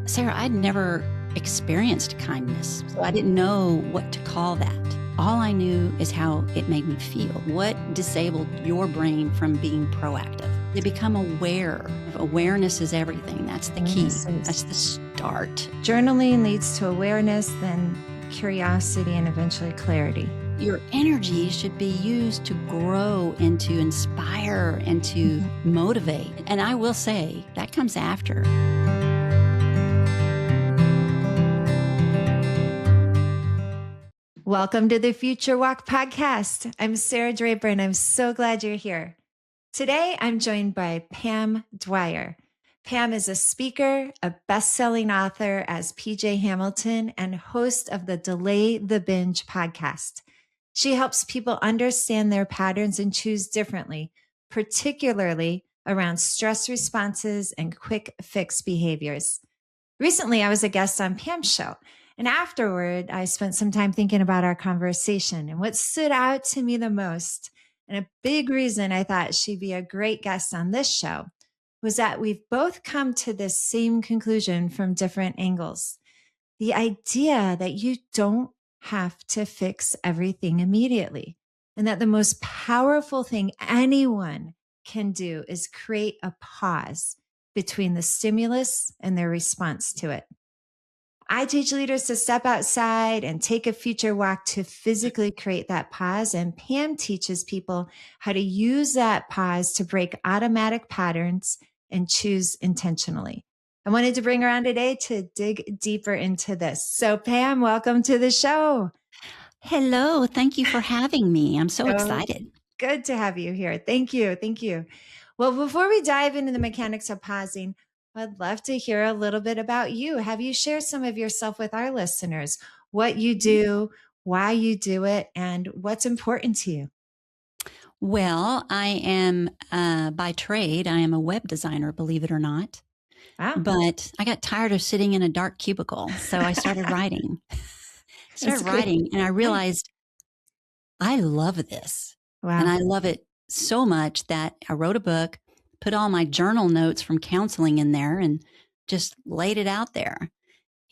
Sarah, I'd never experienced kindness, so I didn't know what to call that. All I knew is how it made me feel. What disabled your brain from being proactive? To become aware. Awareness is everything. That's the key. That's the start. Journaling leads to awareness, then curiosity, and eventually clarity. Your energy should be used to grow and to inspire and to motivate. And I will say that comes after. Welcome to the Future Walk podcast. I'm Sarah Draper, and I'm so glad you're here. Today, I'm joined by Pam Dwyer. Pam is a speaker, a best-selling author as PJ Hamilton, and host of the Delay the Binge podcast. She helps people understand their patterns and choose differently, particularly around stress responses and quick fix behaviors. Recently, I was a guest on Pam's show. And afterward, I spent some time thinking about our conversation and what stood out to me the most. And a big reason I thought she'd be a great guest on this show was that we've both come to this same conclusion from different angles. The idea that you don't have to fix everything immediately, and that the most powerful thing anyone can do is create a pause between the stimulus and their response to it. I teach leaders to step outside and take a future walk to physically create that pause. And Pam teaches people how to use that pause to break automatic patterns and choose intentionally. I wanted to bring her on today to dig deeper into this. So Pam, welcome to the show. Hello. Thank you for having me. I'm so excited. Good to have you here. Thank you. Thank you. Well, before we dive into the mechanics of pausing, I'd love to hear a little bit about you. Have you share some of yourself with our listeners, what you do, why you do it, and what's important to you? Well, I am, by trade, I am a web designer, believe it or not. Wow. But I got tired of sitting in a dark cubicle, so I started writing. And I realized I love this. Wow. And I love it so much that I wrote a book, put all my journal notes from counseling in there, and just laid it out there.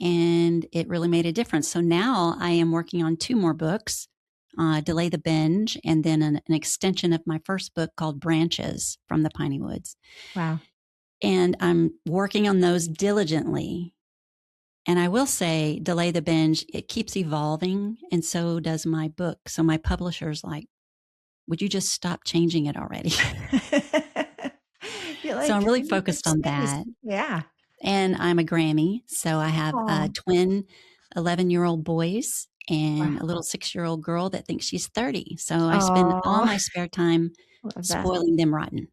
And it really made a difference. So now I am working on 2 more books, Delay the Binge, and then an extension of my first book called Branches from the Piney Woods. Wow. And I'm working on those diligently. And I will say, Delay the Binge, it keeps evolving, and so does my book. So my publisher's like, would you just stop changing it already? So I'm really focused on that. Yeah. And I'm a Grammy. So I have twin 11-year-old boys and a little 6-year-old girl that thinks she's 30. So I spend all my spare time spoiling them rotten.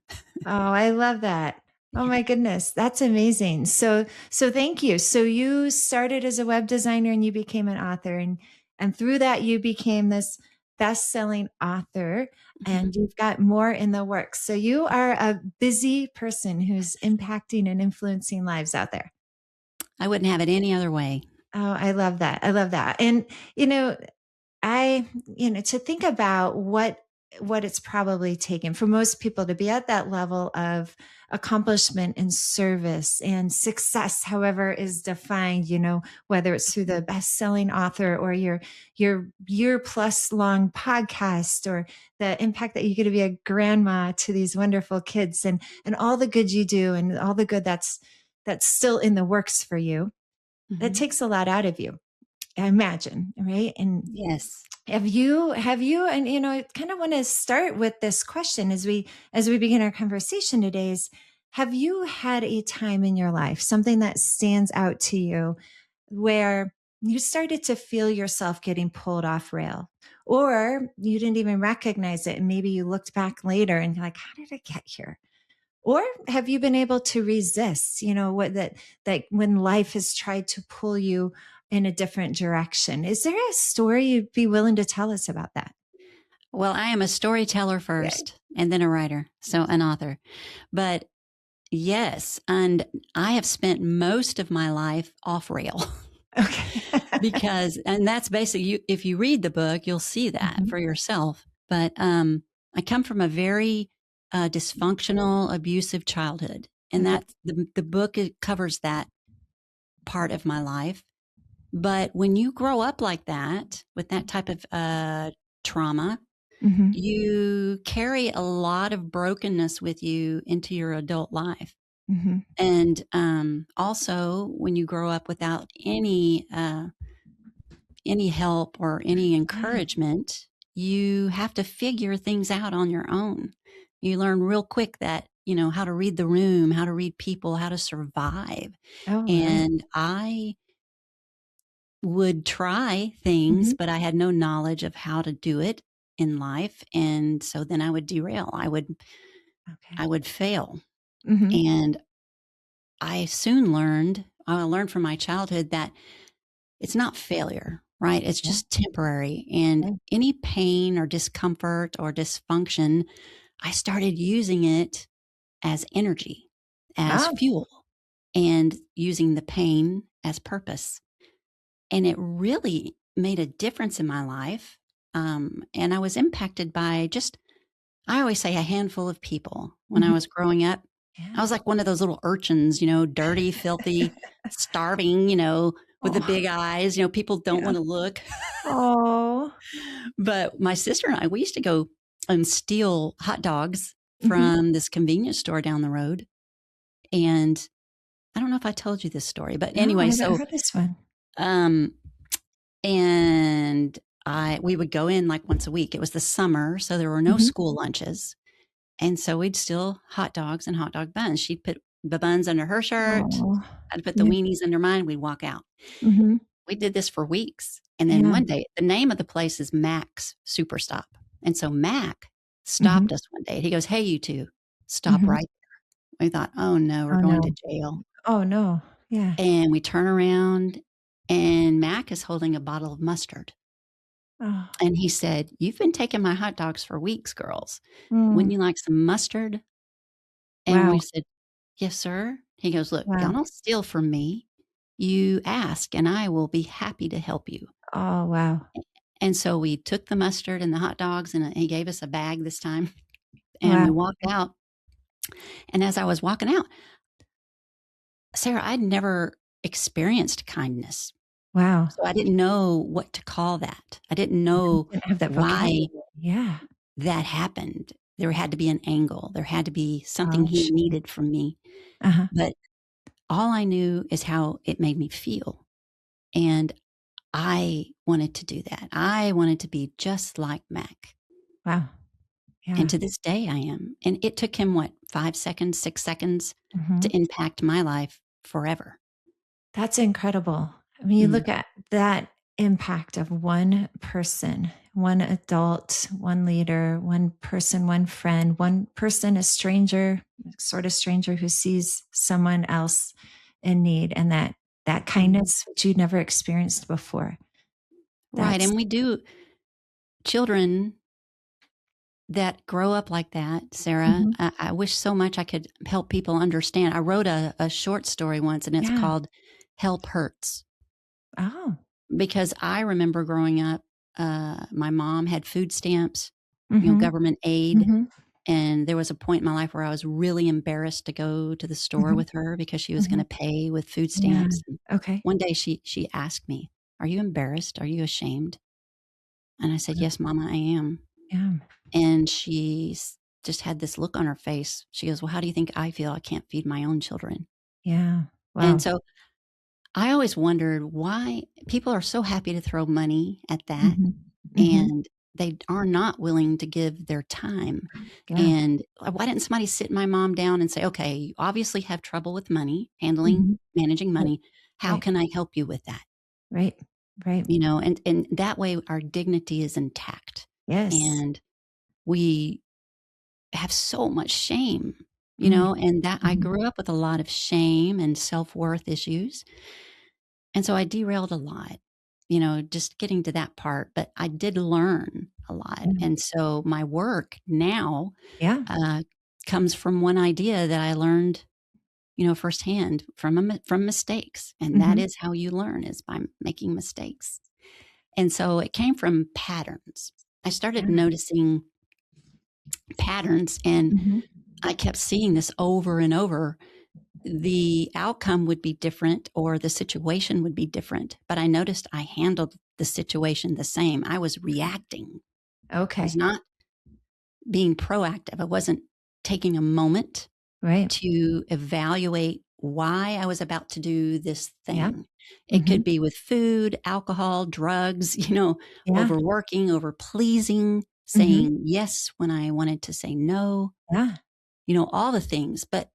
Oh, I love that. Oh my goodness. That's amazing. So thank you. So you started as a web designer and you became an author, and through that you became this best-selling author, and you've got more in the works. So you are a busy person who's impacting and influencing lives out there. I wouldn't have it any other way. Oh, I love that. I love that. And, to think about what it's probably taken for most people to be at that level of accomplishment and service and success, however is defined, whether it's through the best-selling author or your year-plus long podcast, or the impact that you get to be a grandma to these wonderful kids, and all the good you do and all the good that's still in the works for you. That takes a lot out of you, I imagine, right? And yes. Have you, and I kind of want to start with this question as we begin our conversation today is, have you had a time in your life, something that stands out to you, where you started to feel yourself getting pulled off rail, or you didn't even recognize it, and maybe you looked back later and you're like, how did I get here? Or have you been able to resist, that when life has tried to pull you in a different direction? Is there a story you'd be willing to tell us about that? Well, I am a storyteller first, and then a writer, so an author. But yes, and I have spent most of my life off rail. Okay. and that's basically, if you read the book, you'll see that for yourself. But I come from a very dysfunctional, abusive childhood. And that the book covers that part of my life. But when you grow up like that, with that type of trauma, Mm-hmm. you carry a lot of brokenness with you into your adult life. Mm-hmm. And also, when you grow up without any help or any Yeah. encouragement, you have to figure things out on your own. You learn real quick that, how to read the room, how to read people, how to survive. Oh, right. And I would try things, Mm-hmm. but I had no knowledge of how to do it in life. And so then I would derail. Okay. I would fail. Mm-hmm. And I learned from my childhood that it's not failure, right? It's Yeah. just temporary. And Right. any pain or discomfort or dysfunction, I started using it as energy, as Oh. fuel, and using the pain as purpose. And it really made a difference in my life. And I was impacted by I always say a handful of people when I Mm-hmm. was growing up. I Yeah. was like one of those little urchins, dirty, filthy, starving, with the Oh, big eyes. People don't yeah. want to look. Oh. But my sister and I, we used to go and steal hot dogs Mm-hmm. from this convenience store down the road. And I don't know if I told you this story, but No, I anyway, haven't so, heard this one. um, and we would go in like once a week. It was the summer, so there were no Mm-hmm. school lunches. And so we'd steal hot dogs and hot dog buns. She'd put the buns under her shirt. Oh. I'd put the Yeah. weenies under mine. We'd walk out. Mm-hmm. We did this for weeks. And then Yeah. one day, the name of the place is Mac's Super Stop. And so Mac Mm-hmm. stopped us one day. He goes, "Hey, you two, stop Mm-hmm. right there." We thought, "Oh no, we're Oh, going no. to jail." Oh, no. Yeah. And we turn around and Mac is holding a bottle of mustard. Oh. And he said, "You've been taking my hot dogs for weeks, girls. Wouldn't Mm. you like some mustard?" And we Wow. said, "Yes, sir." He goes, "Look, y'all Wow. don't steal from me. You ask, and I will be happy to help you." Oh, wow. And so we took the mustard and the hot dogs, and he gave us a bag this time. And we Wow. walked out. And as I was walking out, Sarah, I'd never experienced kindness. Wow. So I didn't know what to call that. I didn't Yeah, you know didn't have that why vocabulary. Yeah. that happened. There had to be an angle. There had to be something he Gosh. needed from me. Uh-huh. But all I knew is how it made me feel. And I wanted to do that. I wanted to be just like Mac. Wow. And Yeah. to this day, I am. And it took him, 5 seconds, 6 seconds Mm-hmm. to impact my life forever. That's incredible. I mean, you Mm. look at that impact of one person, one adult, one leader, one person, one friend, one person, a stranger, sort of stranger who sees someone else in need, and that Mhm. kindness which you'd never experienced before. Right. That's And we do children that grow up like that, Sarah. Mhm. I wish so much I could help people understand. I wrote a short story once, and it's Yeah. called Help Hurts. Oh. Because I remember growing up, my mom had food stamps, Mhm. government aid. Mhm. And there was a point in my life where I was really embarrassed to go to the store Mhm. with her because she was going Mhm. to pay with food Yeah. stamps. And Okay. one day she asked me, "Are you embarrassed? Are you ashamed?" And I said, "Yes, Mama, I am." Yeah. And just had this look on her face. She goes, "Well, how do you think I feel? I can't feed my own children." Yeah. And Wow. so I always wondered why people are so happy to throw money at that, Mhm. Mhm. and they are not willing to give their time. Yeah. And why didn't somebody sit my mom down and say, "Okay, you obviously have trouble with money, Mhm. managing Right. money. How Right. can I help you with that?" Right. Right. And that way our dignity is intact. Yes. And we have so much shame, Mm. and that I Mhm. grew up with a lot of shame and self-worth issues. And so I derailed a lot, just getting to that part, but I did learn a lot. Yeah. And so my work now Yeah. uh, comes from one idea that I learned, firsthand from mistakes. And that Mhm. is how you learn, is by making mistakes. And so it came from patterns. I started Yeah. noticing patterns, and Mhm. I kept seeing this over and over. the outcome would be different or the situation would be different. But I noticed I handled the situation the same. I was reacting. I was Okay. not being proactive. I wasn't taking a moment Right. to evaluate why I was about to do this Yeah. thing. It could be with food, alcohol, drugs, Yeah. overworking, over pleasing, Hmm. saying yes when I wanted to say no, Yeah. all the things. But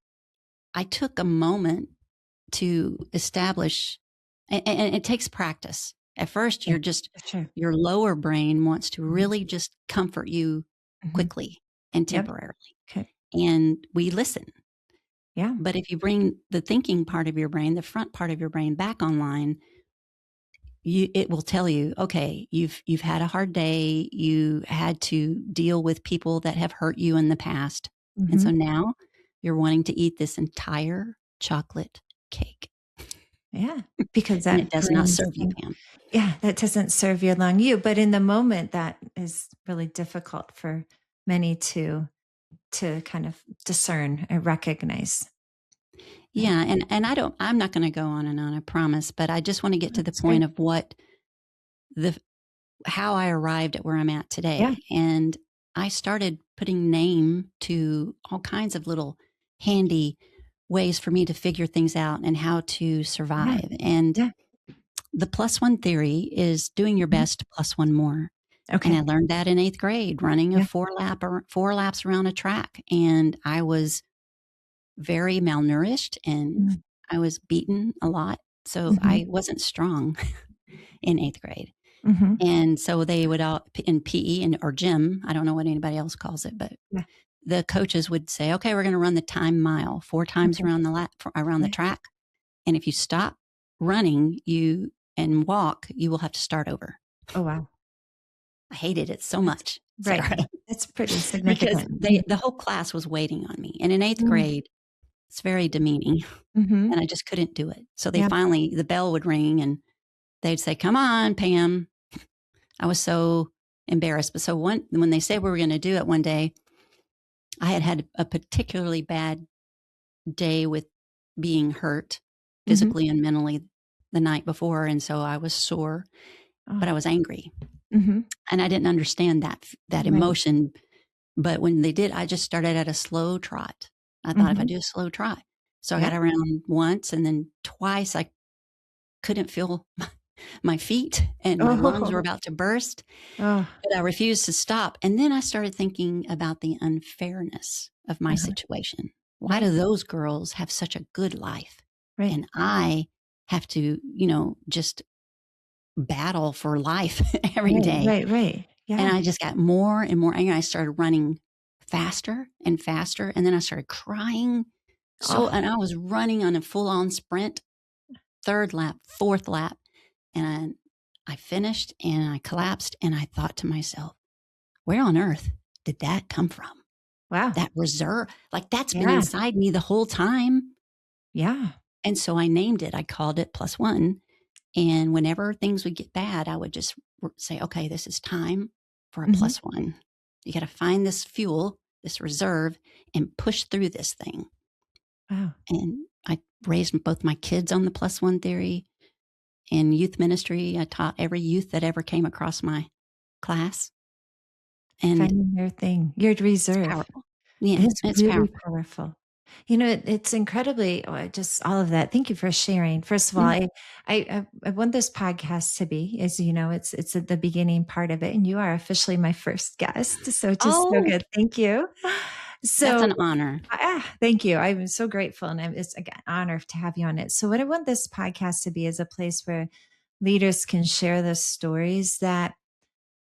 I took a moment to establish, and it takes practice. At first, Yeah. For sure. your lower brain wants to Mhm. really just comfort you Mhm. quickly and Yep. temporarily. Okay. And we listen. Yeah. But if you bring the thinking part of your brain, the front part of your brain back online, it will tell you, okay, you've had a hard day. You had to deal with people that have hurt you in the past. And Hmm. so now you're wanting to eat this entire chocolate cake. Yeah. Because And it that does not brings serve you, Pam. yeah, that doesn't serve you along you. But in the moment, that is really difficult for many to kind of discern and recognize. Right. Yeah, and I'm not going to go on and on, I promise, but I just want to get to the That's point great. of the how I arrived at where I'm at Yeah. today. And I started putting name to all kinds of little handy ways for me to figure things out and how to Yeah. survive. And Yeah. the plus one theory is doing your Mhm. best plus one more. And I Okay. learned that in 8th grade, running a Yeah. 4 laps around a track. And I was very malnourished and Mm. I was beaten a lot. So Mhm. I wasn't strong in 8th grade. Mhm. And so they would all in PE or gym, I don't know what anybody else calls it, but Yeah. the coaches would say, okay, we're going to run the time mile 4 times Okay. around the Yeah. track. And if you stop running and walk, you will have to start over. Oh, wow. I hated it so That's much, right. Sarah, That's pretty because significant. Mhm. the whole class was waiting on me. And in 8th Mm. grade, it's very demeaning Mhm. and I just couldn't do it. So Yeah. the bell would ring and they'd say, come on, Pam. I was so embarrassed. But so when they said we were going to do it one day, I had a particularly bad day with being hurt Mhm. physically and mentally the night before. And so I was sore, but Oh. I was angry Mhm. and I didn't understand that Right. emotion. But when they did, I just started at a slow trot. I thought if I Mhm. do a slow trot. So I Yeah. got around once and then twice I couldn't feel my feet and my lungs were Oh. about to burst. Oh. But I refused to stop. And then I started thinking about the unfairness of my Uh-huh. situation. Why Right. do those girls have such a good life? Right. And I have to, just battle for life every Right. day. Right. Right. And Yeah. I just got more and more angry. I started running faster and faster. And then I started crying. Oh. And I was running on a full on sprint, third lap, fourth lap. And I finished and I collapsed. And I thought to myself, where on earth did that come from? Wow. That reserve, like that's been Yeah. inside me the whole time. Yeah. And so I named it, I called it plus one. And whenever things would get bad, I would just say, okay, this is time for a Mhm. plus one. You got to find this fuel, this reserve, and push through this thing. Wow. And I raised both my kids on the plus one theory. In youth ministry, I taught every youth that ever came across my class. And Finding your thing, your it's reserve. powerful. Yeah, It's it's really powerful. powerful. It's incredibly just all of that. Thank you for sharing. First of all, Yeah. I want this podcast to be, as you know, it's at the beginning part of it, and you are officially my first guest. So just so Oh, good. Thank you. that's So an honor. thank you. I'm so grateful, and it's again honor to have you on it. So what I want this podcast to be is a place where leaders can share the stories that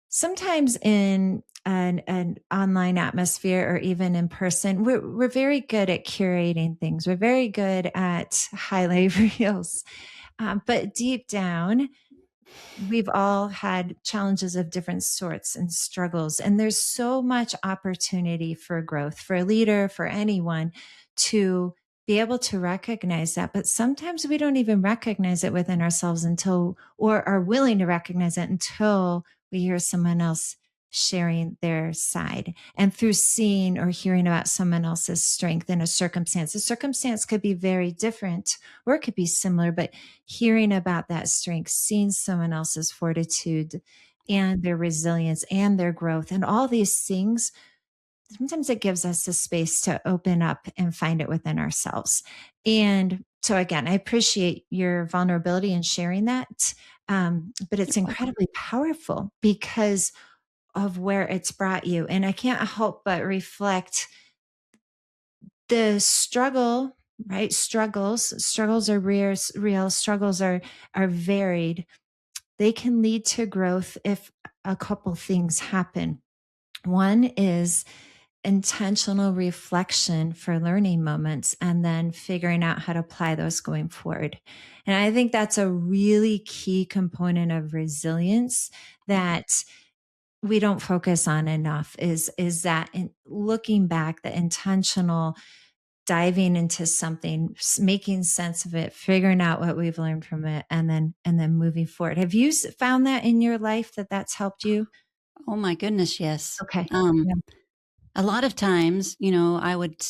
sometimes in an online atmosphere or even in person, we're very good at curating things. We're very good at highlight reels. But deep down, we've all had challenges of different sorts and struggles. And there's so much opportunity for growth for a leader, for anyone to be able to recognize that. But sometimes we don't even recognize it within ourselves until, or are willing to recognize it until we hear someone else sharing their side and through seeing or hearing about someone else's strength in a circumstance. The circumstance could be very different or it could be similar, but hearing about that strength, seeing someone else's fortitude and their resilience and their growth and all these things, sometimes it gives us the space to open up and find it within ourselves. And so, again, I appreciate your vulnerability in sharing that. But You're it's welcome. incredibly powerful because of where it's brought you. And I can't help but reflect the struggle, right? Struggles are real, struggles are varied. They can lead to growth if a couple things happen. One is intentional reflection for learning moments and then figuring out how to apply those going forward. And I think that's a really key component of resilience that we don't focus on enough is that in looking back, the intentional diving into something, making sense of it, figuring out what we've learned from it, and then moving forward. Have you found that in your life that that's helped you? Oh my goodness, yes. Okay. Um, Yeah. a lot of times, I would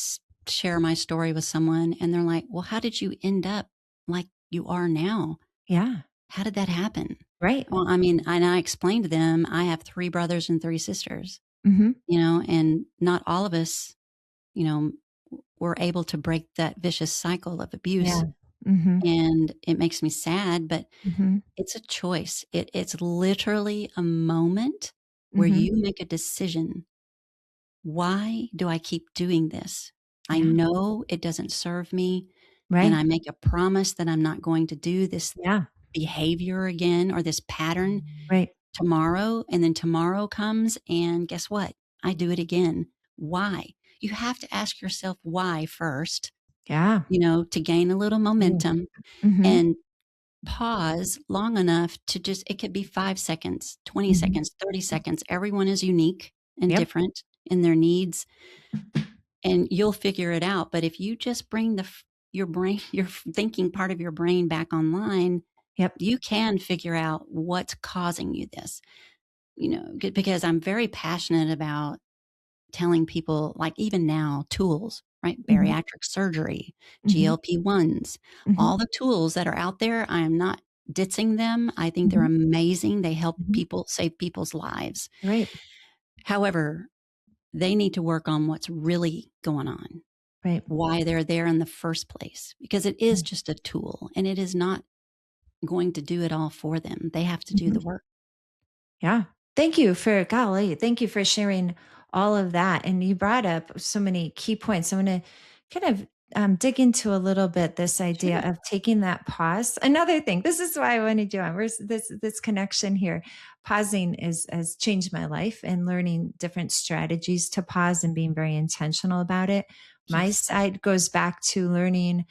share my story with someone and they're like, "Well, how did you end up like you are now? Yeah. How did that happen?" Right. Well, I mean, and I explained to them, I have 3 brothers and 3 sisters, Hmm. and not all of us, you know, were able to break that vicious cycle of Yeah. abuse. Hmm. And it makes me sad, but Hmm. it's a choice. It's literally a moment where Hmm. you make a decision. Why do I keep doing this? I Yeah. know it doesn't serve me, and Right. I make a promise that I'm not going to do this Yeah. behavior again or this pattern Right. tomorrow. And then tomorrow comes, and guess what? I do it again. Why? You have to ask yourself why first, Yeah. to gain a little momentum Mm-hmm. and pause long enough to just it could be 5 seconds, 20 Hmm. seconds, 30 seconds. Everyone is unique and Yep. different in their needs, and you'll figure it out. But if you just bring your brain, your thinking part of your brain back online, Yep. you can figure out what's causing you this. Because I'm very passionate about telling people, like even now, tools, right? Hmm. Bariatric surgery, Hmm. GLP-1s, Hmm. all the tools that are out there. I am not ditching them. I think they're Hmm. amazing. They help Hmm. people save people's lives. Right. However, they need to work on what's really going on, Right. why they're there in the first place, because it is just a tool and it is not going to do it all for them. They have to do Mhm. the work. Yeah. Thank you for sharing all of that. And you brought up so many key points. I'm going to kind of dig into a little bit this idea Sure. of taking that pause. Another thing, this is why I wanted you on. Where's this connection here? Pausing has changed my life and learning different strategies to pause and being very intentional about it. My Yes. side goes back to learning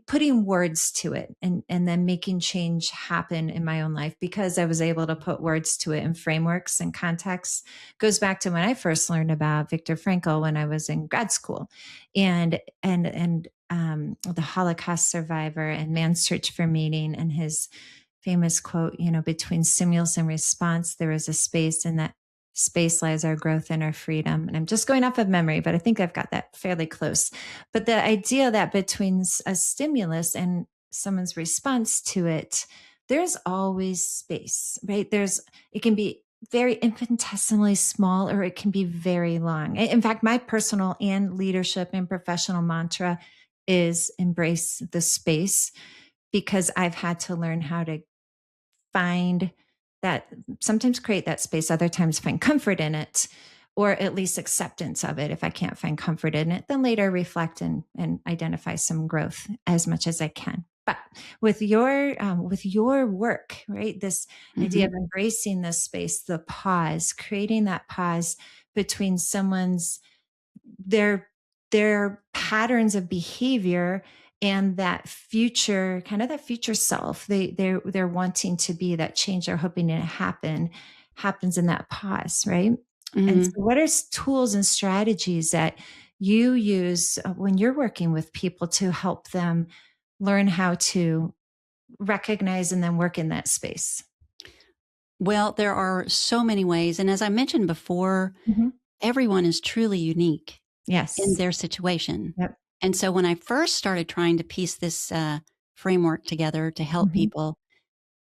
putting words to it and then making change happen in my own life because I was able to put words to it in frameworks and contexts goes back to when I first learned about Viktor Frankl when I was in grad school and the Holocaust survivor and man's search for meaning and his famous quote, between stimulus and response, there is a space and that space lies our growth and our freedom. And I'm just going off of memory, but I think I've got that fairly close. But the idea that between a stimulus and someone's response to it, there's always space, right? It can be very infinitesimally small or it can be very long. In fact, my personal and leadership and professional mantra is embrace the space because I've had to learn how to find that sometimes create that space, other times find comfort in it, or at least acceptance of it. If I can't find comfort in it, then later reflect and identify some growth as much as I can. But with your work, right? This idea of Hmm. embracing this space, the pause, creating that pause between someone's their their patterns of behavior and that future kind of that future self they're wanting to be that change they're hoping to happens in that pause, right? And so Hmm. what are tools and strategies that you use when you're working with people to help them learn how to recognize and then work in that space? Well, there are so many ways. And as I mentioned before, Mhm. everyone is truly unique in Yes. their situation. Yep. And so when I first started trying to piece this framework together to help Mhm. people,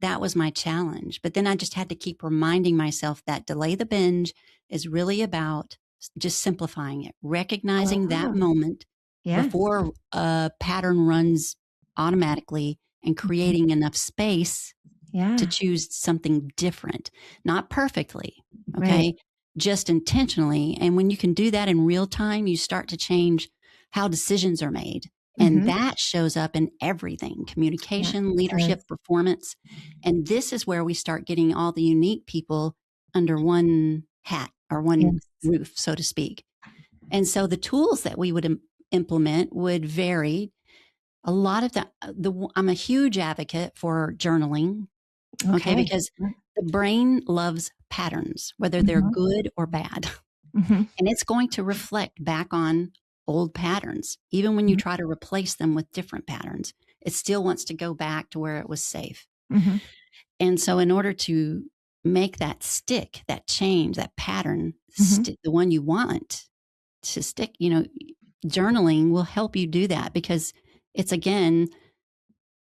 that was my challenge. But then I just had to keep reminding myself that Delay the Binge is really about just simplifying it, recognizing that Oh, moment yeah. before a pattern runs automatically and Mhm. creating enough space to Yeah. choose something different, not perfectly, Right. okay? Just intentionally. And when you can do that in real time, you start to change how decisions are made. And Mhm. that shows up in everything: Yeah, communication, it does. leadership, performance. And this is where we start getting all the unique people under one hat or one Yes. roof, so to speak. And so the tools that we would implement would vary. A lot of I'm a huge advocate for journaling. Okay, Okay. because Yeah. the brain loves patterns, whether they're Mhm. good or bad, Mhm. and it's going to reflect back on old patterns. Even when you Mhm. try to replace them with different patterns, it still wants to go back to where it was safe. Mhm. And so, in order to make that stick, that change, that pattern, Mhm. the one you want to stick, journaling will help you do that because it's again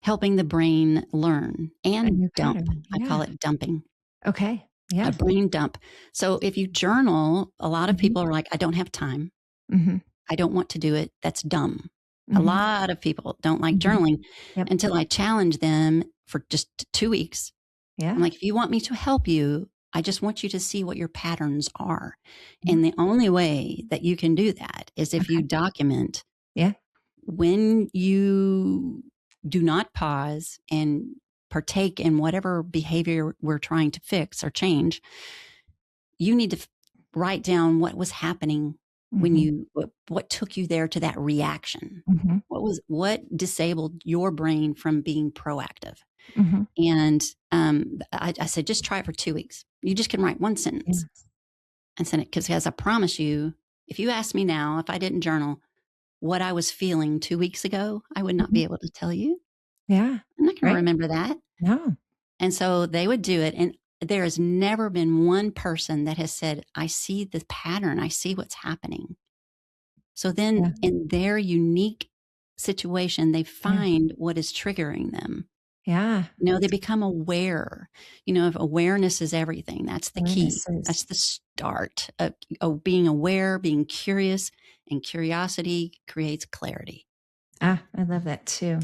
helping the brain learn A and new dump. pattern. I call Yeah. it dumping. Okay. A Yeah. brain dump. So if you journal, a lot of Mhm. people are like, I don't have time. Mhm. I don't want to do it. That's dumb. A Mhm. lot of people don't like Mhm. journaling Yep. until I challenge them for just 2 weeks. I'm Yeah. like, if you want me to help you, I just want you to see what your patterns are. Yeah. And the only way that you can do that is if you Okay. document Yeah. when you do not pause and partake in whatever behavior we're trying to fix or change. You need to write down what was happening when Mhm. what took you there to that reaction. Mhm. What disabled your brain from being proactive? Mhm. And I said, just try it for 2 weeks. You just can write one Yeah. sentence and send it. Because as I promise you, if you ask me now, if I didn't journal what I was feeling 2 weeks ago, I would not Mhm. be able to tell you. Yeah. I'm not going to Right? remember that. No. And so they would do it. And there has never been one person that has said, I see the pattern, I see what's happening. So then Yeah. in their unique situation, they Yeah. find what is triggering them. Yeah. They become aware. If awareness is everything, that's the key. Awareness is. That's the start of being aware, being curious, and curiosity creates clarity. I love that too.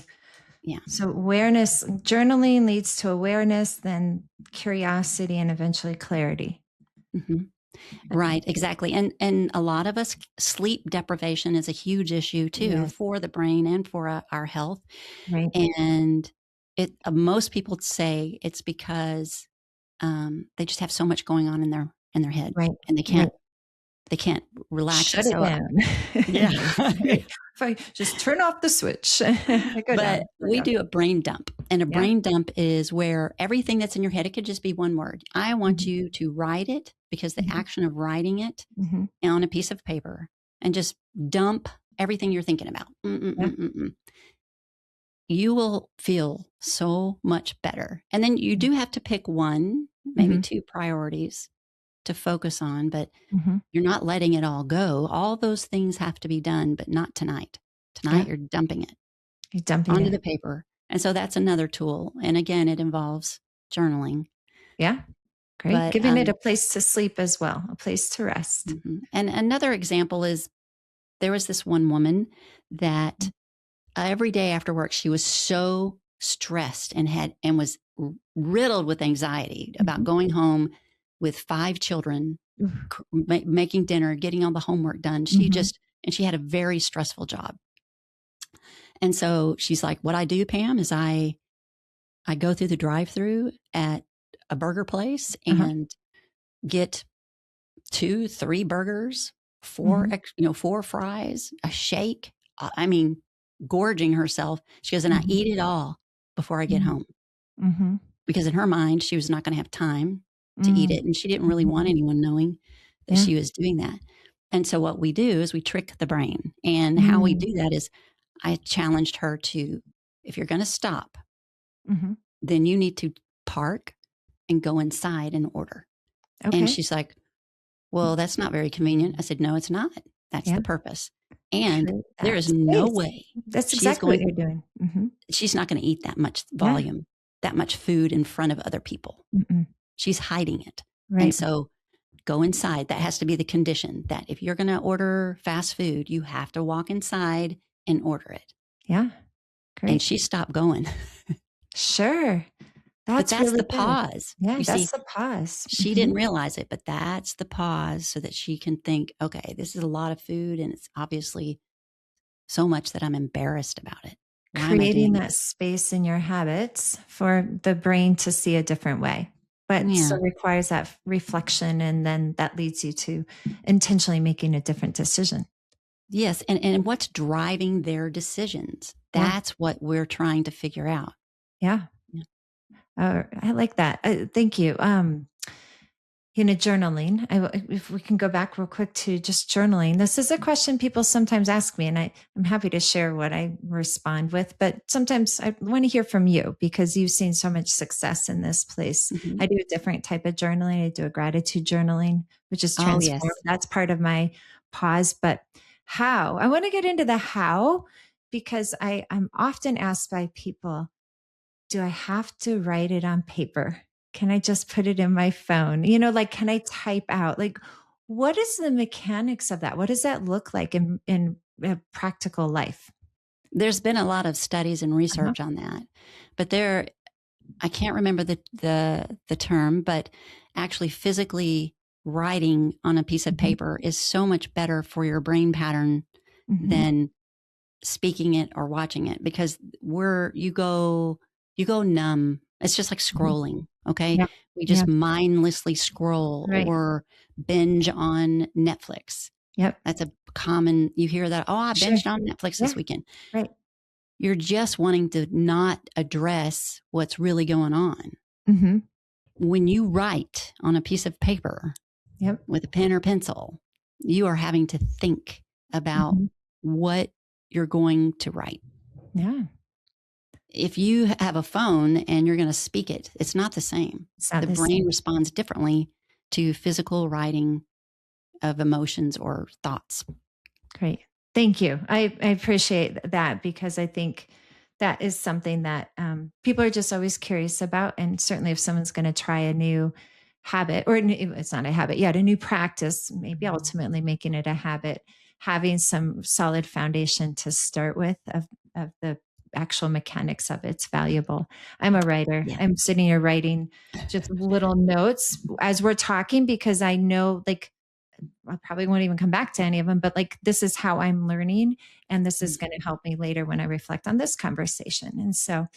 Yeah. So awareness, journaling leads to awareness, then curiosity, and eventually clarity. hmm I love Right, exactly. And a lot of us, sleep deprivation is a huge issue too Yes. for the brain and for our health. Right. And most people say it's because they just have so much going on in their head, Right. and Right. they can't relax it. Shut it So down. yeah, If I just turn off the switch, I go but down, go we down. do a brain dump, and a Yeah. brain dump is where everything that's in your head, it could just be one word. I want Mhm. you to write it, because the Mhm. action of writing it Mhm. on a piece of paper and just dump everything you're thinking about. Yeah. You will feel so much better. And then you Yeah. do have to pick one, maybe Mhm. two priorities to focus on, but Mhm. you're not letting it all go. All those things have to be done, but not tonight. Yeah. Tonight, you're dumping it You're dumping onto it. the paper. And so that's another tool. And again, it involves journaling. Yeah. Great. But, Giving it a place to sleep as well, a place to rest. and another example is there was this one woman that every day after work, she was so stressed and was riddled with anxiety about Mhm. going home with 5 children, Oof. making dinner, getting all the homework done. Mhm. And she had a very stressful job. And so she's like, what I do, Pam, is I go through the drive-through at a burger place Uh-huh. and get 2, 3 burgers, Mhm. 4 fries, a shake. I mean, gorging herself. She goes, and I Mhm. eat it all before I get Mhm. home, Mhm. because in her mind, she was not going to have time to eat Mm. it. And she didn't really Mhm. want anyone knowing that Yeah. she was doing that. And so what we do is we trick the brain. And how we Mm. do that is I challenged her to, if you're going to stop, Mhm. then you need to park and go inside and order. And Okay. she's like, well, that's not very convenient. I said, no, it's not. That's Yeah. the purpose. And Create there that is no space. way That's she is exactly what going, you're doing. she's not going to eat that much Yeah. volume, that much food in front of other people. Mm-mm. She's hiding it. And Right. so go inside. That has to be the condition, that if you're going to order fast food, you have to walk inside and order it. Yeah. And Great. she stopped going. Sure. But That's that's really the good. pause. Yeah, You see, that's the pause. she didn't realize it, but that's the pause so that she can think, okay, this is a lot of food and it's obviously so much that I'm embarrassed about it. Why am I Creating doing that this? space in your habits for the brain to see a different way, but Yeah. still requires that reflection. And then that leads you to intentionally making a different decision. Yes. And what's driving their decisions? Yeah. That's what we're trying to figure out. Yeah. Yeah. I like that. Thank you. Journaling. If we can go back real quick to just journaling. This is a question people sometimes ask me, and I'm happy to share what I respond with. But sometimes I want to hear from you because you've seen so much success in this place. Mhm. I do a different type of journaling. I do a gratitude journaling, which is Oh, transformed. yes. That's part of my pause. But how? I want to get into the how because I'm often asked by people, do I have to write it on paper? Can I just put it in my phone? Like, can I type out? Like, what is the mechanics of that? What does that look like in a practical life? There's been a lot of studies and Uh-huh. research on that, but I can't remember the term, but actually physically writing on a piece of Mhm. paper is so much better for your brain pattern Mhm. than speaking it or watching it, because you go numb. It's just like Mhm. scrolling. Okay. Yeah. We Yeah. just mindlessly scroll Right. or binge on Netflix. Yep. That's a common, you hear that, oh, I Sure. binged on Netflix Yeah. this weekend. Right. You're just wanting to not address what's really going on. Mhm. When you write on a piece of paper Yep. with a pen or pencil, you are having to think about Mhm. what you're going to write. Yeah. If you have a phone and you're going to speak it, it's not the same. It's not The the brain same. responds differently to physical writing of emotions or thoughts. Great. Thank you. I appreciate that because I think that is something that people are just always curious about. And certainly, if someone's going to try a new habit, or it's not a habit yet, a new practice, maybe ultimately making it a habit, having some solid foundation to start with of the actual mechanics of it's valuable. I'm a writer. Yeah. I'm sitting here writing just little notes as we're talking because I know, like, I probably won't even come back to any of them, but like this is how I'm learning. And this is going to help me later when I reflect on this conversation. And so,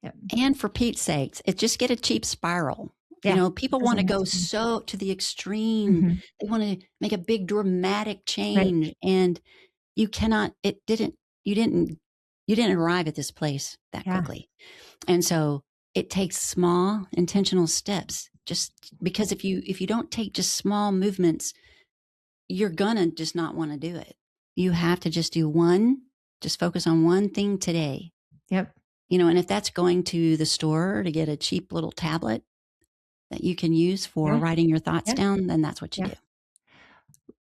yeah, And for Pete's sakes, it just get a cheap spiral. You yeah, know, it people want to doesn't have go to be. so to the extreme. Mhm. They want to make a big dramatic Right. change, and you cannot, you didn't, you didn't arrive at this place that Yeah. quickly. And so it takes small intentional steps, just because if you don't take just small movements, you're gonna just not want to do it. You have to just focus on one thing today. Yep. And if that's going to the store to get a cheap little tablet that you can use for Yeah. writing your thoughts Yeah. down, then that's what you Yeah. do.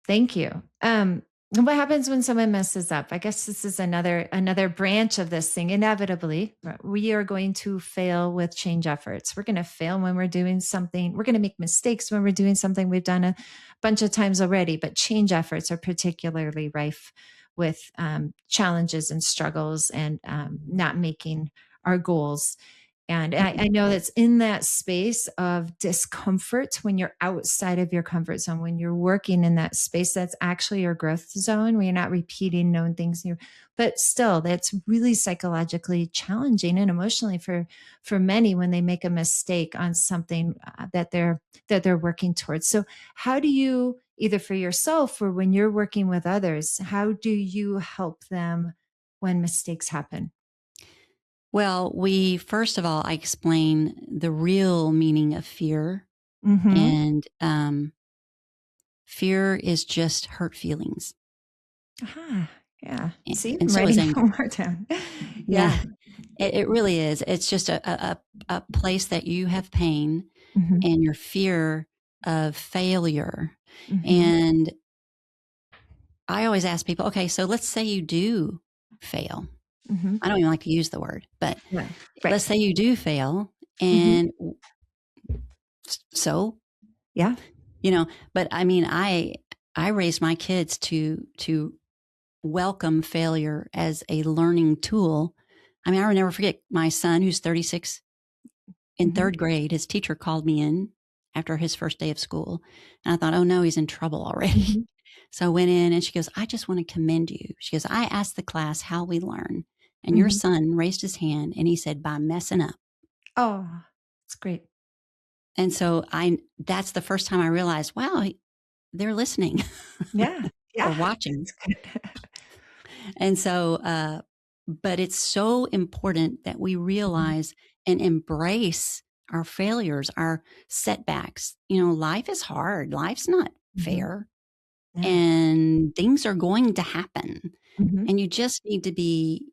Thank you. What happens when someone messes up? I guess this is another branch of this thing. Inevitably, we are going to fail with change efforts. We're going to fail when we're doing something. We're going to make mistakes when we're doing something we've done a bunch of times already. But change efforts are particularly rife with challenges and struggles and not making our goals. And I know that's in that space of discomfort when you're outside of your comfort zone, when you're working in that space, that's actually your growth zone, where you're not repeating known things. But still, that's really psychologically challenging and emotionally for many when they make a mistake on something that they're working towards. So how do you, either for yourself or when you're working with others, how do you help them when mistakes happen? Well, first of all, I explain the real meaning of fear. Mm-hmm. And fear is just hurt feelings. Ah, yeah. See, And I'm so is writing anger. more down. Yeah, Yeah. it really is. It's just a place that you have pain. Mhm. and your fear of failure. Mhm. And I always ask people, okay, so let's say you do fail. Mhm. I don't even like to use the word, but Yeah. Right. let's say you do fail Mhm. and so, Yeah. but I mean, I raised my kids to welcome failure as a learning tool. I mean, I will never forget my son who's 36 in Mhm. third grade. His teacher called me in after his first day of school. And I thought, oh no, he's in trouble already. Mhm. So I went in and she goes, I just want to commend you. She goes, I asked the class how we learn. And your Mhm. son raised his hand and he said, by messing up. Oh, it's great. And so that's the first time I realized, wow, they're listening Yeah. or Yeah. watching. It's good. And so, but it's so important that we Mhm. realize and embrace our failures, our setbacks. Life is hard. Life's not Mhm. fair Yeah. and things are going to happen. Mhm. And you just need to be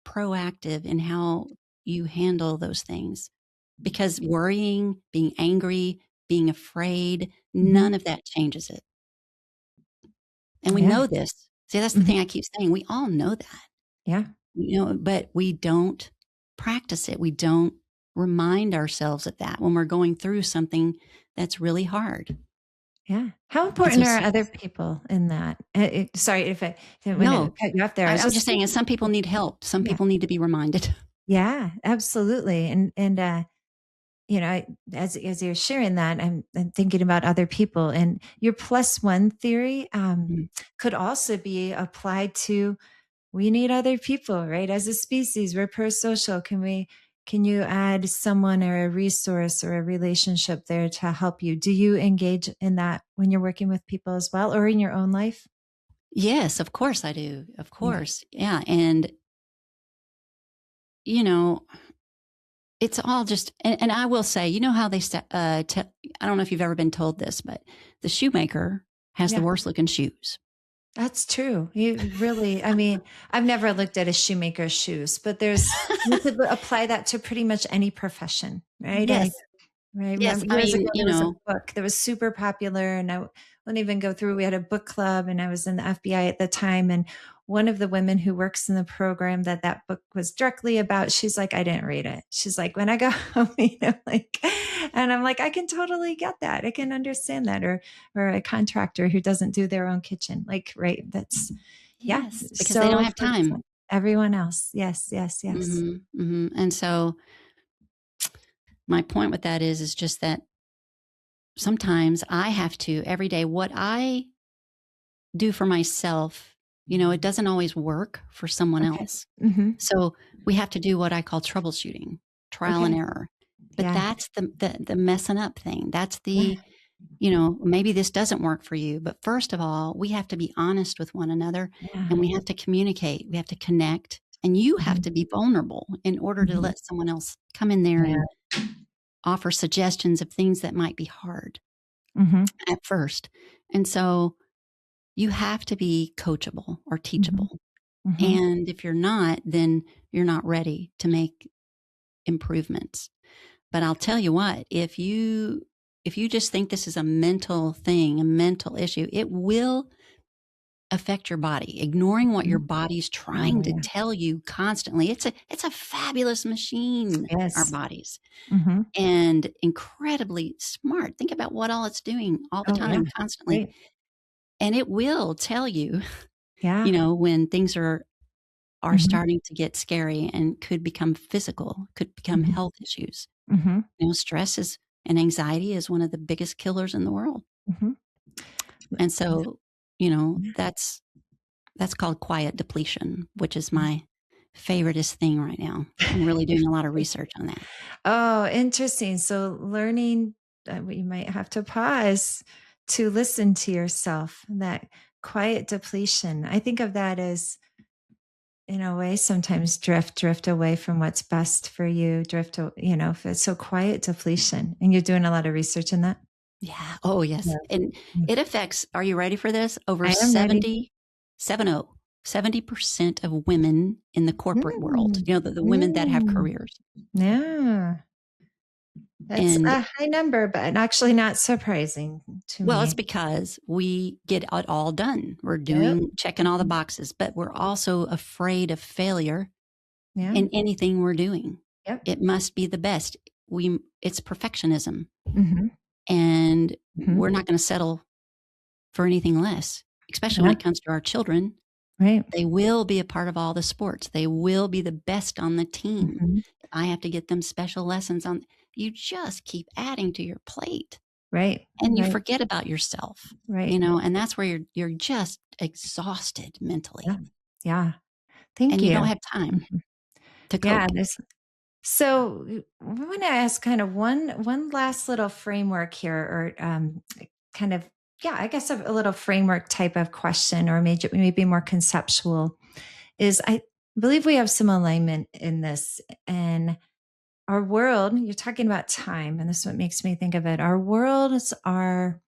proactive in how you handle those things because worrying, being angry, being afraid, Mhm. none of that changes it. And we Yeah. know this. See, that's the Mhm. thing I keep saying. We all know that. Yeah. But we don't practice it. We don't remind ourselves of that when we're going through something that's really hard. Yeah. How And so, important are other people in that? Sorry if I didn't want to no, cut you off there. I was I'm just just saying, and some people need help. Some yeah. people need to be reminded. Yeah, absolutely. As you're sharing that, I'm thinking about other people, and your plus one theory Mm. could also be applied to we need other people, right? As a species, we're pro-social. Can you add someone or a resource or a relationship there to help you? Do you engage in that when you're working with people as well, or in your own life? Yes, of course I do. Of Yeah. course. Yeah. And, you know, it's all just, and I will say, how I don't know if you've ever been told this, but the shoemaker has the Yeah. worst looking shoes. That's true. You really, I mean, I've never looked at a shoemaker's shoes, but you could apply that to pretty much any profession, right? Yes. Right. Yes. Remember I years mean, ago, there was a book that was super popular, and I wouldn't even go through. We had a book club, and I was in the FBI at the time. And one of the women who works in the program that book was directly about, she's like, I didn't read it. She's like, when I go home, and I'm like, I can totally get that. I can understand that. Or a contractor who doesn't do their own kitchen. Like, right. Yeah. yes, because they don't So have focus time. on everyone else. Yes. Yes. Yes. And so my point with that is just that sometimes I have to every day, what I do for myself, it doesn't always work for someone Okay. else. Mm-hmm. So we have to do what I call troubleshooting, trial and Okay. error. But Yeah. that's the messing up thing. That's Yeah. maybe this doesn't work for you. But first of all, we have to be honest with one another Yeah. and we have to communicate. We have to connect. And you have Mhm. to be vulnerable in order to Mhm. let someone else come in there Yeah. and offer suggestions of things that might be hard Mhm. at first. And so you have to be coachable or Mhm. teachable. Mhm. And if you're not, then you're not ready to make improvements. But I'll tell you what, if you just think this is a mental thing, a mental issue, it will affect your body. Ignoring what your Mhm. body's Oh, trying to yeah. tell you constantly. It's a fabulous machine, our Yes. bodies, Mhm. and incredibly smart. Think about what all it's doing all the Oh, yeah. time, constantly. Right. And it will tell you, Yeah. when things are Mhm. starting to get scary and could become physical, could become Mhm. health issues. Mhm. Stress and anxiety is one of the biggest killers in the world. Mhm. And so, Yeah. that's called quiet depletion, which is my favoriteest thing right now. I'm really doing a lot of research on that. Oh, interesting. So learning you might have to pause to listen to yourself, that quiet depletion. I think of that as in a way sometimes drift away from what's best for you, if it's so quiet depletion. And you're doing a lot of research in that? Yeah. Oh, yes. Yeah. And Yeah. it affects, are you ready for this? Over I am ready. 70% of women in the corporate world, Mm. the women that have Mm. careers. Yeah. That's And a high number, but actually not surprising to well, it's me. because we get it all done. We're Yep. checking all the boxes, but we're also afraid of failure Yeah. in anything we're doing. Yep. It must be the best. It's perfectionism, Hmm. and Hmm. we're not going to settle for anything less, especially when Yeah. it comes to our children. Right. They will be a part of all the sports. They will be the best on the team. Hmm. If I have to get them special lessons on, you just keep adding to your plate Right. and you Right. forget about yourself, Right. and that's where you're just exhausted Yeah. mentally Yeah. Thank and you don't you. have time Mhm. to Yeah. cope. So I want to ask kind of one last little framework here, or kind of, yeah, I guess a little framework type of question, or maybe more conceptual. Is I believe we have some alignment in this, and our world. You're talking about time, and this is what makes me think of it. Our worlds are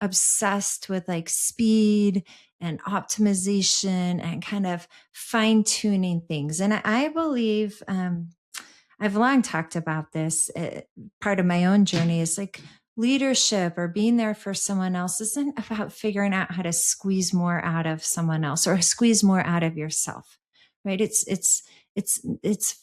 obsessed with like speed and optimization and kind of fine tuning things, and I believe. I've long talked about this. Part of my own journey is like leadership or being there for someone else isn't about figuring out how to squeeze more out of someone else or squeeze more out of yourself, right? It's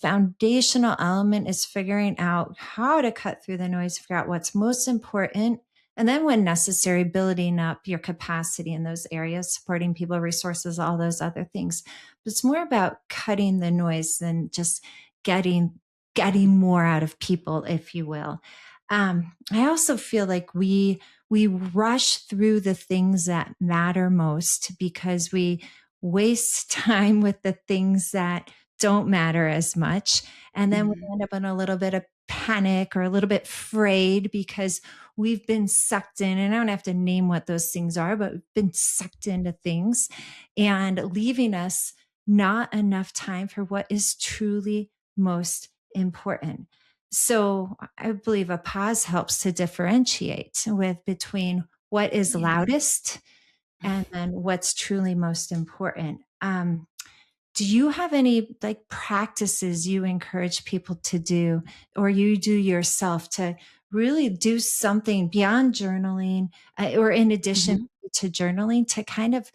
foundational element is figuring out how to cut through the noise, figure out what's most important, and then when necessary, building up your capacity in those areas, supporting people, resources, all those other things. But it's more about cutting the noise than just getting more out of people, if you will. I also feel like we rush through the things that matter most because we waste time with the things that don't matter as much. And then we Mhm. end up in a little bit of panic or a little bit frayed because we've been sucked in. And I don't have to name what those things are, but we've been sucked into things and leaving us not enough time for what is truly most important. So I believe a pause helps to differentiate with between what is Yeah. loudest and then what's truly most important. Do you have any like practices you encourage people to do or you do yourself to really do something beyond journaling, or in addition Mhm. to journaling, to kind of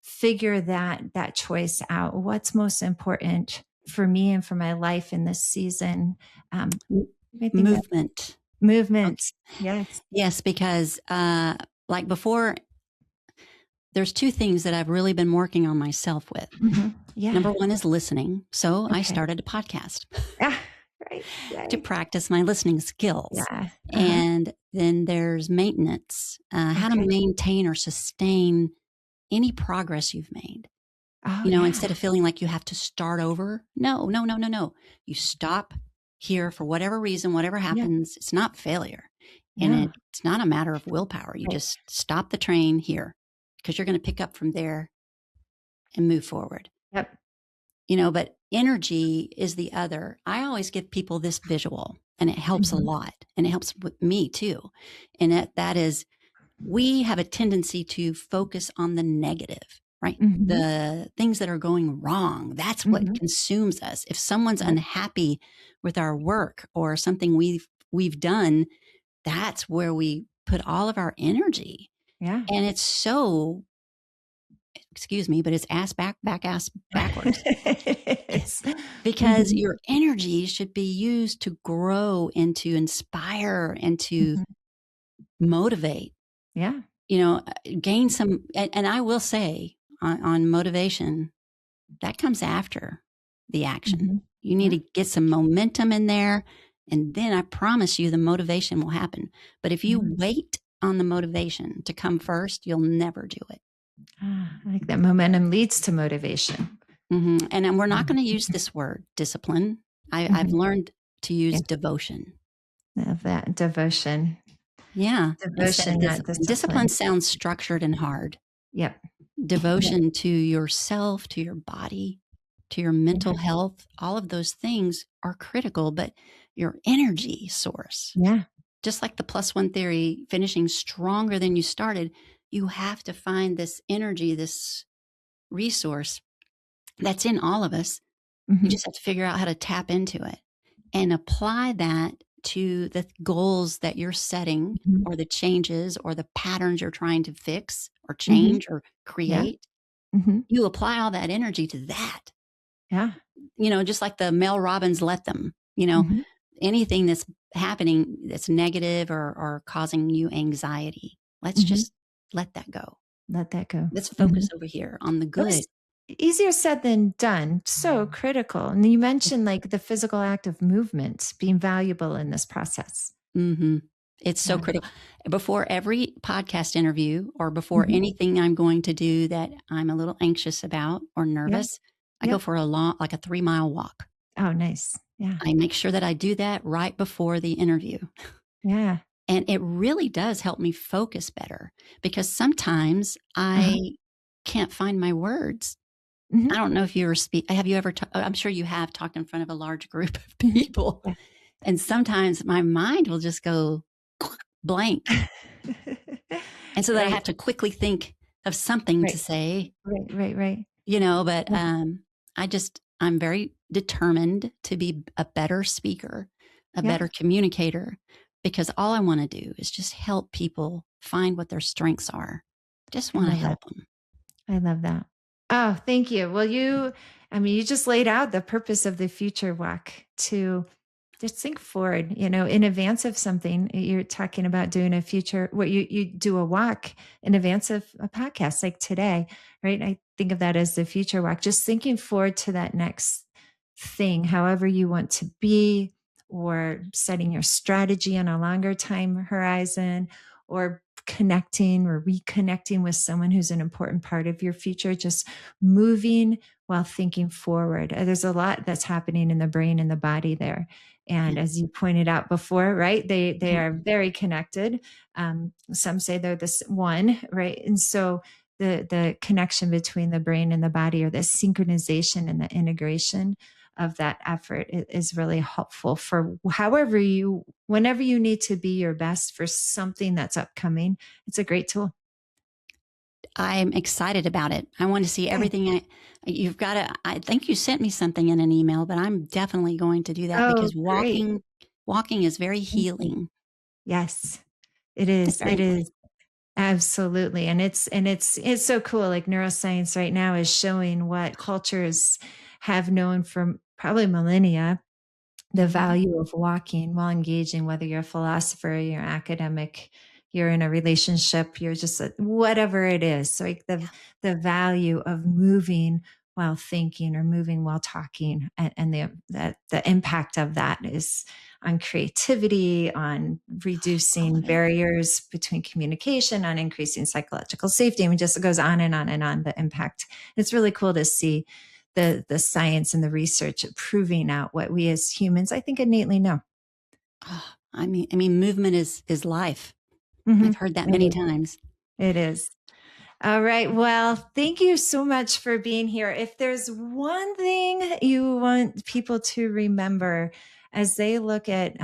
figure that choice out? What's most important for me and for my life in this season? Um, M I think that movement. movement. Okay. Yes. Yes, because, like before, there's 2 things that I've really been working on myself with. Mhm. Yeah. Number 1 is listening, so I Okay. started a podcast Ah, right. to Yay. practice my listening skills. Yeah. Uh-huh. And then there's maintenance, how to Okay. maintain or sustain any progress you've made. Oh, yeah. Instead of feeling like you have to start over. No, no, no, no, no. You stop here for whatever reason, whatever Yeah. happens. It's not failure. And No. it's not a matter of willpower. You Right. just stop the train here because you're going to pick up from there and move forward. Yep. But energy is the other. I always give people this visual and it helps a Mhm. lot and it helps with me too. And that is we have a tendency to focus on the negative, right? Mhm. The things that are going wrong. That's what Mhm. consumes us. If someone's Yep. unhappy with our work or something we've done, that's where we put all of our energy. Yeah. And it's so, excuse me, but it's ass backwards It's because mhm. your energy should be used to grow and to inspire and to Mhm. motivate, Yeah. gain some. And I will say on motivation, that comes after the action. Mhm. You need Yeah. to get some momentum in there. And then I promise you the motivation will happen. But if you Yeah. wait on the motivation to come first, you'll never do it. I like that momentum leads to motivation. And then we're not Mhm. going to use this word discipline. I've Mhm. learned to use Yeah. devotion. Love that devotion. Yeah, instead of Devotion, not discipline. Discipline discipline. sounds structured and hard. Yep. Yep. Devotion to yourself, to your body, to your mental Yeah. health, all of those things are critical, but your energy source, Yeah. just like the plus one theory, finishing stronger than you started, you have to find this energy, this resource that's in all of us. You Mhm. just have to figure out how to tap into it and apply that to the goals that you're setting Mhm. or the changes or the patterns you're trying to fix or Mhm. change or Yeah. create, Mhm. you apply all that energy to that. Yeah. Just like the Mel Robbins let them, Mhm. anything that's happening that's negative or causing you anxiety, let's Mhm. just let that go. Let that go. Let's focus Mhm. over here on the It good. was easier said than done. So critical. And you mentioned like the physical act of movement being valuable in this process. Hmm. It's so Yeah. critical. Before every podcast interview or before Mhm. anything I'm going to do that I'm a little anxious about or Yeah. nervous, I go Yep. for like a 3-mile walk. Oh, nice. Yeah. I make sure that I do that right before the interview. Yeah. And it really does help me focus better because sometimes Uh-huh. I can't find my words. I Mhm. don't know if you ever have you ever, I'm sure you have talked in front of a large group of Mhm. people. Yeah. And sometimes my mind will just go blank. And so that I Right. have to quickly think of something to Right. say, Right. but Yeah. I'm very determined to be a better speaker, a Yeah. better communicator, because all I want to do is just help people find what their strengths are. Just I want to love that. help them. I love that. Oh, thank you. Well, I mean, you just laid out the purpose of the future walk to just think forward, in advance of something. You're talking about doing a future, what you do a walk in advance of a podcast like today, right? I think of that as the future walk, just thinking forward to that next thing, however you want to be, or setting your strategy on a longer time horizon, or connecting or reconnecting with someone who's an important part of your future, just moving while thinking forward. There's a lot that's happening in the brain and the body there. Yeah. And as you pointed out before, right, they Mhm. are very connected. Some say they're this one, right? And so the connection between the brain and the body, or the synchronization and the integration of that effort, is really helpful for whenever you need to be your best for something that's upcoming. It's a great tool. I'm excited about it. I want to see Okay. everything. You've got to, I think you sent me something in an email, but I'm definitely going to do that Oh, because great. walking is very Thank you. healing. Yes, it It's is. very It important. is. Absolutely. And it's so cool. Like neuroscience right now is showing what cultures have known for probably millennia, the Mhm. value of walking while engaging, whether you're a philosopher, you're academic, you're in a relationship, you're just whatever it is. So like the value of moving while thinking, or moving while talking, and the impact of that is on creativity, on All reducing of it. barriers between communication, on increasing psychological safety. I mean, just goes on and on and on, the impact. It's really cool to see the science and the research proving out what we as humans, I think, innately know. Movement is life. Hmm. I've heard that It many is. times. It is. All right. Well, thank you so much for being here. If there's one thing you want people to remember as they look at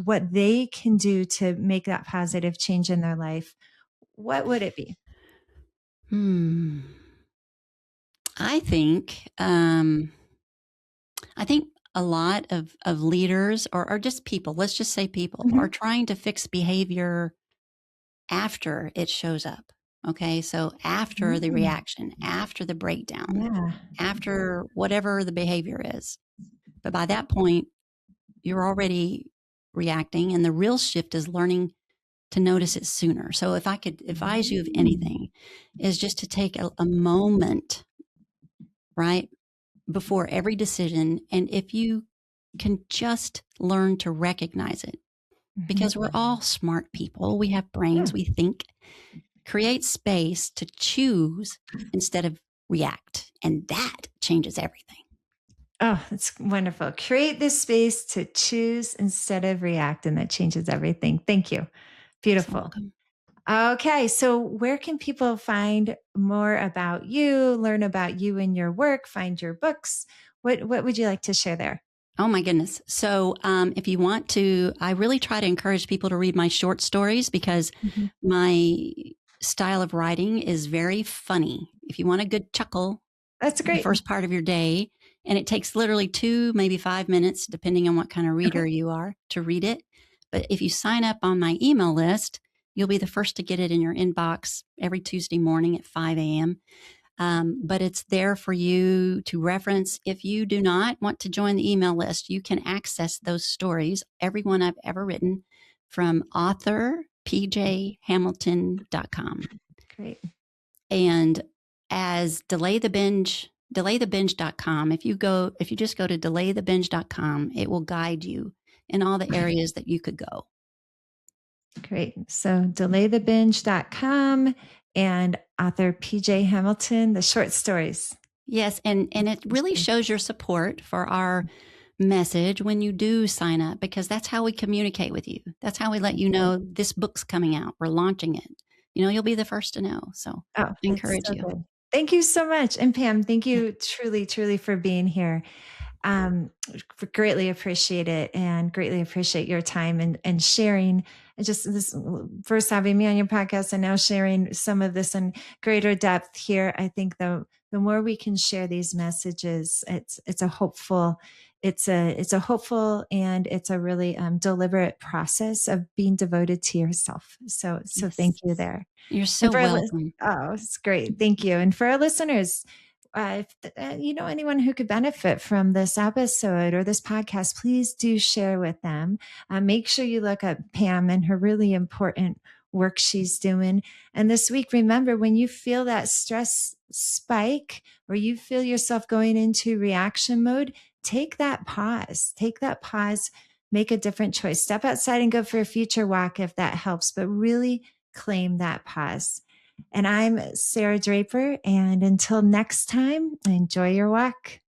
what they can do to make that positive change in their life, what would it be? Hmm. I think, um, I think a lot of leaders or just people, let's just say people, are Hmm. trying to fix behavior after it shows up. Okay. So after the Mm, reaction, after the breakdown, yeah. after whatever the behavior is. But by that point, you're already reacting. And the real shift is learning to notice it sooner. So if I could advise you of Mm, anything, is just to take a moment, right, before every decision. And if you can just learn to recognize it, mhm. because we're all smart people, we have Yeah. brains, we think, create space to choose instead of react. And that changes everything. Oh, that's wonderful. Create this space to choose instead of react, and that changes everything. Thank you. So Beautiful. welcome. Okay, so where can people find more about you, learn about you and your work, find your books? What would you like to share there? Oh my goodness. So, if you want to, I really try to encourage people to read my short stories because Mhm. my style of writing is very funny. If you want a good chuckle That's the great. first part of your day, and it takes literally 2, maybe 5 minutes, depending on what kind of reader Okay. you are, to read it. But if you sign up on my email list, you'll be the first to get it in your inbox every Tuesday morning at 5 a.m. But it's there for you to reference. If you do not want to join the email list, you can access those stories, every one I've ever written, from authorpjhamilton.com. Great. And as delaythebinge.com, if you just go to delaythebinge.com, it will guide you in all the areas that you could go. Great. So delaythebinge.com and author PJ Hamilton, the short stories. Yes. And it really shows your support for our message when you do sign up, because that's how we communicate with you. That's how we let you know this book's coming out. We're launching it. You'll be the first to know. So I encourage you. Good. Thank you so much. And Pam, thank you truly, truly for being here. Greatly appreciate it, and greatly appreciate your time and sharing, and just this first having me on your podcast and now sharing some of this in greater depth here. I think the more we can share these messages, it's a hopeful and it's a really deliberate process of being devoted to yourself. So Yes. Thank you there. You're so welcome. Oh, it's great. Thank you. And for our listeners, if you know anyone who could benefit from this episode or this podcast, please do share with them. Make sure you look up Pam and her really important work she's doing. And this week, remember, when you feel that stress spike or you feel yourself going into reaction mode, take that pause. Make a different choice. Step outside and go for a future walk if that helps, but really claim that pause. And I'm Sarah Draper. And until next time, enjoy your walk.